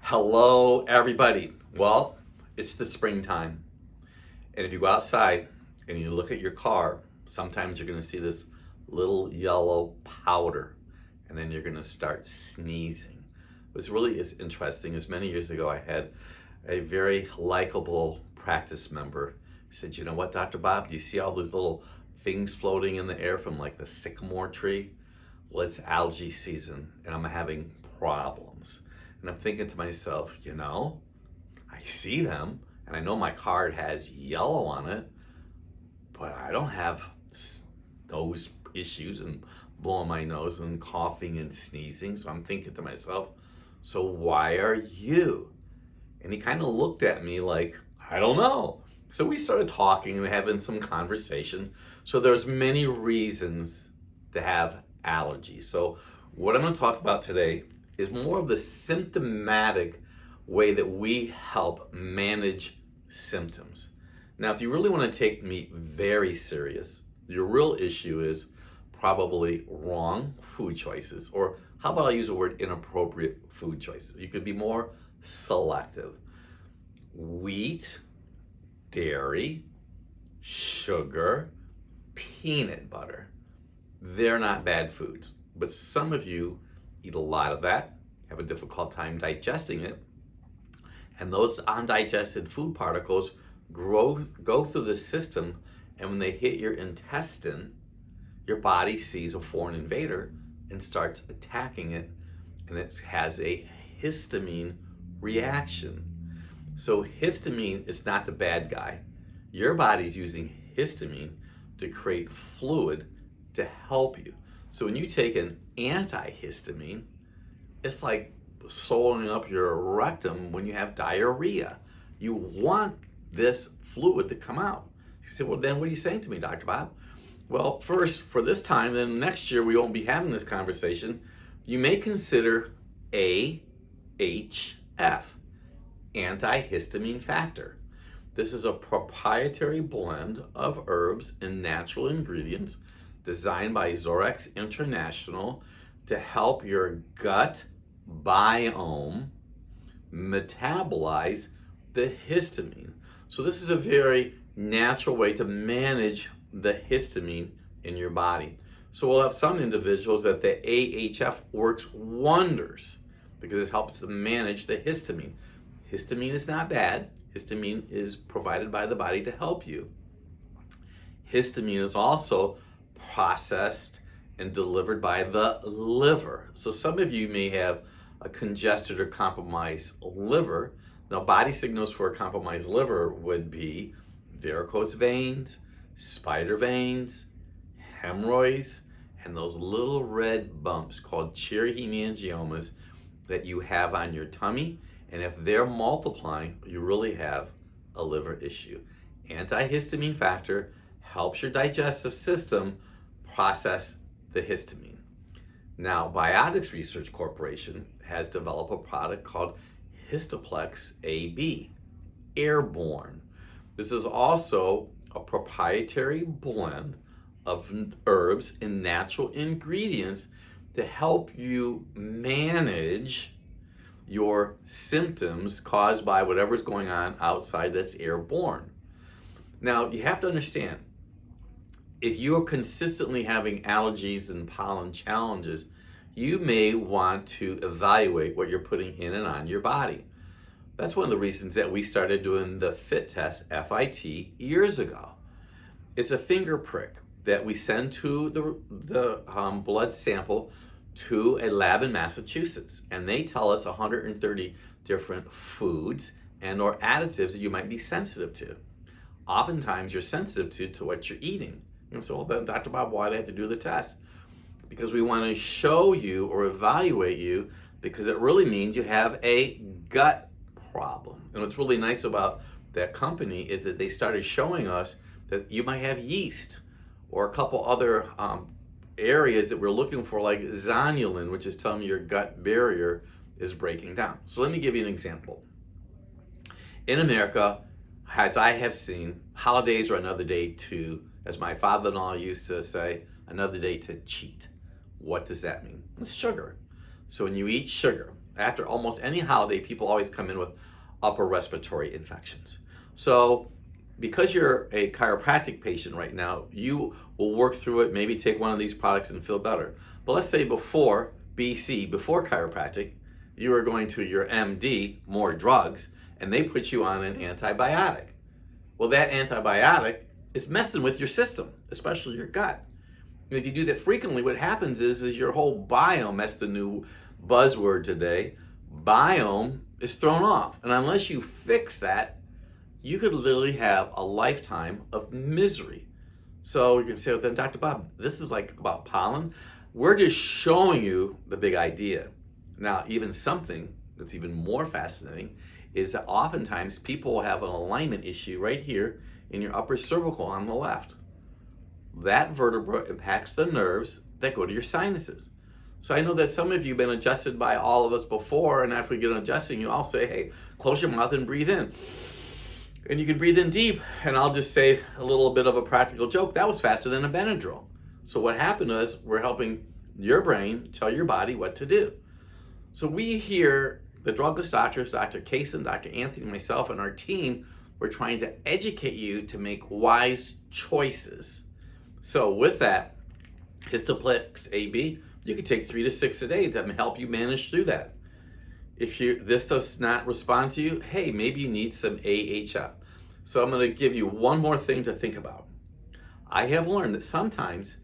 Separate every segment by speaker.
Speaker 1: Hello, everybody. Well, it's the springtime. And if you go outside and you look at your car, sometimes you're going to see this little yellow powder, and then you're going to start sneezing. What's really is interesting is many years ago, I had a very likable practice member said, "You know what, Dr. Bob, do you see all those little things floating in the air from like the sycamore tree? Well, it's algae season, and I'm having problems." And I'm thinking to myself, I see them, and I know my card has yellow on it, but I don't have nose issues and blowing my nose and coughing and sneezing. So I'm thinking to myself, so why are you? And he kind of looked at me like, I don't know. So we started talking and having some conversation. So there's many reasons to have allergies. So what I'm going to talk about today is more of the symptomatic way that we help manage symptoms. Now, if you really want to take me very serious, your real issue is probably wrong food choices, or how about I use the word inappropriate food choices? You could be more selective. Wheat, dairy, sugar, peanut butter. They're not bad foods, but some of you eat a lot of that, have a difficult time digesting it, and those undigested food particles go through the system, and when they hit your intestine, your body sees a foreign invader and starts attacking it, and it has a histamine reaction. So histamine is not the bad guy. Your body's using histamine to create fluid to help you. So when you take an antihistamine, it's like swelling up your rectum when you have diarrhea. You want this fluid to come out. You say, well, then what are you saying to me, Dr. Bob? Well, first, for this time, then next year we won't be having this conversation. You may consider AHF, antihistamine factor. This is a proprietary blend of herbs and natural ingredients designed by Zorex International to help your gut biome metabolize the histamine. So this is a very natural way to manage the histamine in your body. So we'll have some individuals that the AHF works wonders because it helps to manage the histamine. Histamine is not bad. Histamine is provided by the body to help you. Histamine is also processed and delivered by the liver. So some of you may have a congested or compromised liver. Now, body signals for a compromised liver would be varicose veins, spider veins, hemorrhoids, and those little red bumps called hemangioma that you have on your tummy. And if they're multiplying, you really have a liver issue. Antihistamine factor helps your digestive system process the histamine. Now, Biotics Research Corporation has developed a product called Histoplex AB, airborne. This is also a proprietary blend of herbs and natural ingredients to help you manage your symptoms caused by whatever's going on outside that's airborne. Now, you have to understand, if you're consistently having allergies and pollen challenges, you may want to evaluate what you're putting in and on your body. That's one of the reasons that we started doing the FIT test, FIT, years ago. It's a finger prick that we send to the blood sample to a lab in Massachusetts, and they tell us 130 different foods and or additives that you might be sensitive to. Oftentimes you're sensitive to what you're eating. So, well, then, Dr. Bob, why do I have to do the test? Because we want to show you or evaluate you, because it really means you have a gut problem. And what's really nice about that company is that they started showing us that you might have yeast or a couple other areas that we're looking for, like zonulin, which is telling you your gut barrier is breaking down. So let me give you an example. In America, as I have seen, holidays are another day to, as my father-in-law used to say, another day to cheat. What does that mean? It's sugar. So when you eat sugar, after almost any holiday, people always come in with upper respiratory infections. So because you're a chiropractic patient right now, you will work through it, maybe take one of these products and feel better. But let's say before BC, before chiropractic, you were going to your MD, more drugs, and they put you on an antibiotic. Well, that antibiotic is messing with your system, especially your gut. And if you do that frequently, what happens is your whole biome, that's the new buzzword today, biome is thrown off. And unless you fix that, you could literally have a lifetime of misery. So you can say, well, then Dr. Bob, this is like about pollen. We're just showing you the big idea. Now, even something that's even more fascinating is that oftentimes people will have an alignment issue right here in your upper cervical on the left. That vertebra impacts the nerves that go to your sinuses. So I know that some of you have been adjusted by all of us before, and after we get adjusting, you all say, hey, close your mouth and breathe in. And you can breathe in deep, and I'll just say a little bit of a practical joke. That was faster than a Benadryl. So what happened was we're helping your brain tell your body what to do. So we here, the Drugless doctors, Dr. Kaysen, Dr. Anthony, myself, and our team, we're trying to educate you to make wise choices. So with that, Histoplex AB, you can take 3 to 6 a day to help you manage through that. If this does not respond to you, hey, maybe you need some AHF. So I'm going to give you one more thing to think about. I have learned that sometimes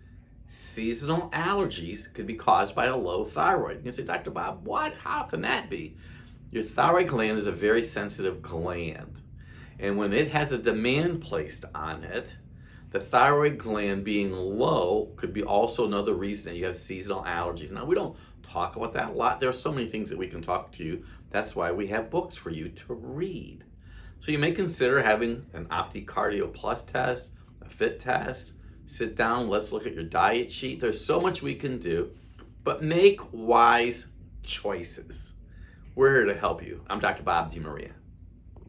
Speaker 1: seasonal allergies could be caused by a low thyroid. You say, Dr. Bob, what? How can that be? Your thyroid gland is a very sensitive gland. And when it has a demand placed on it, the thyroid gland being low could be also another reason that you have seasonal allergies. Now, we don't talk about that a lot. There are so many things that we can talk to you. That's why we have books for you to read. So you may consider having an OptiCardio Plus test, a fit test. Sit down, let's look at your diet sheet. There's so much we can do, but make wise choices. We're here to help you. I'm Dr. Bob DeMaria.